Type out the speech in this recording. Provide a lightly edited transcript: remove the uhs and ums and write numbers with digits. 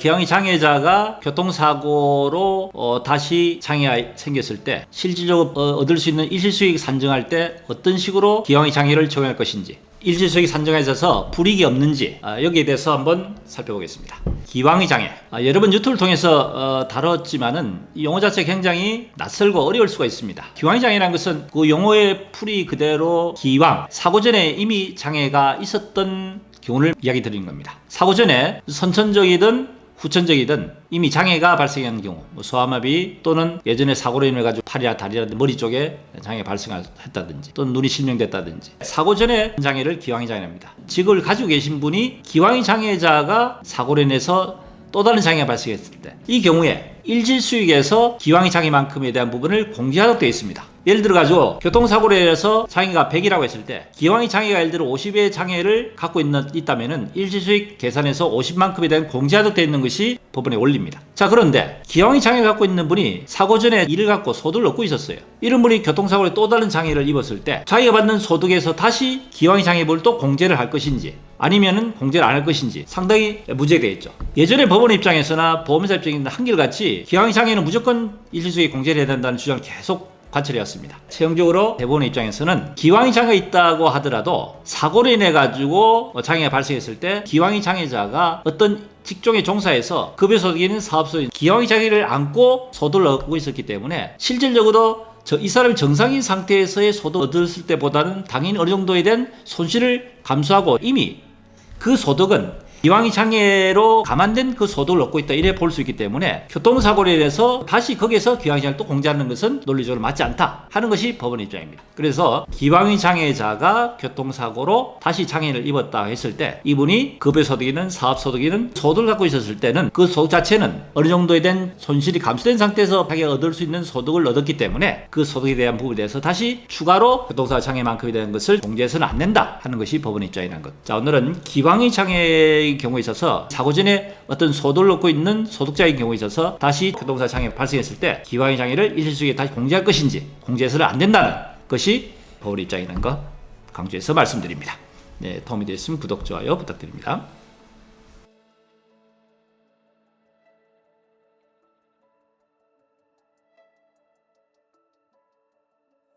기왕이 장애자가 교통사고로 다시 장애가 생겼을 때 실질적으로 얻을 수 있는 일시수익 산정할 때 어떤 식으로 기왕이 장애를 적용할 것인지, 일시수익 산정에 있어서 불이익이 없는지 여기에 대해서 한번 살펴보겠습니다. 기왕이 장애, 여러 번 유튜브를 통해서 다뤘지만은 이 용어 자체가 굉장히 낯설고 어려울 수가 있습니다. 기왕이 장애라는 것은 그 용어의 풀이 그대로 기왕, 사고 전에 이미 장애가 있었던 경우를 이야기 드리는 겁니다. 사고 전에 선천적이든 후천적이든 이미 장애가 발생한 경우, 소아마비 또는 예전에 사고로 인해 가지고 팔이나 다리나 머리 쪽에 장애가 발생했다든지 또는 눈이 실명됐다든지 사고 전에 장애를 기왕이 장애랍니다. 직업을 가지고 계신 분이 기왕이 장애자가 사고로 인해서 또 다른 장애가 발생했을 때 이 경우에 일질수익에서 기왕이 장애만큼에 대한 부분을 공제하도록 되어 있습니다. 예를 들어 가지고 교통사고로 인해서 장애가 100이라고 했을 때 기왕이 장애가 예를 들어 50의 장애를 갖고 있다면은 일시수익 계산에서 50만큼에 대한 공제하도록 되어 있는 것이 법원의 원리입니다. 자, 그런데 기왕이 장애를 갖고 있는 분이 사고 전에 이를 갖고 소득을 얻고 있었어요. 이런 분이 교통사고로 또 다른 장애를 입었을 때 자기가 받는 소득에서 다시 기왕이 장애분을 또 공제를 할 것인지 아니면은 공제를 안 할 것인지 상당히 문제가 되어 있죠. 예전에 법원 입장에서나 보험사 입장에서는 한결같이 기왕이 장애는 무조건 일시수익 공제를 해야 된다는 주장을 계속 관철해왔습니다. 최종적으로 대법원 입장에서는 기왕이 장애가 있다고 하더라도 사고로 인해 가지고 장애가 발생했을 때 기왕이 장애자가 어떤 직종에 종사해서 급여소득이 있는 사업소에 기왕이 장애를 안고 소득을 얻고 있었기 때문에 실질적으로 이 사람이 정상인 상태에서의 소득을 얻었을 때보다는 당연히 어느 정도에 대한 손실을 감수하고 이미 그 소득은 기왕이 장애로 감안된 그 소득을 얻고 있다 이래 볼 수 있기 때문에 교통사고로 인해서 다시 거기에서 기왕이 장애를 또 공제하는 것은 논리적으로 맞지 않다 하는 것이 법원의 입장입니다. 그래서 기왕이 장애자가 교통사고로 다시 장애를 입었다 했을 때 이분이 급여소득이든 사업소득이든 소득을 갖고 있었을 때는 그 소득 자체는 어느 정도에 대한 손실이 감수된 상태에서 자기가 얻을 수 있는 소득을 얻었기 때문에 그 소득에 대한 부분에 대해서 다시 추가로 교통사고 장애만큼에 대한 것을 공제해서는 안 된다 하는 것이 법원의 입장이라는 것. 자, 오늘은 기왕이 장애 경우에 있어서 사고 전에 어떤 소득을 얻고 있는 소득자인 경우에 있어서 다시 교통사고 장애가 발생했을 때 기왕이 장애를 일시수익에 다시 공제할 것인지 공제해서는 안 된다는 것이 법원의 입장이라는 거 강조해서 말씀드립니다. 네, 도움이 되셨으면 구독, 좋아요 부탁드립니다.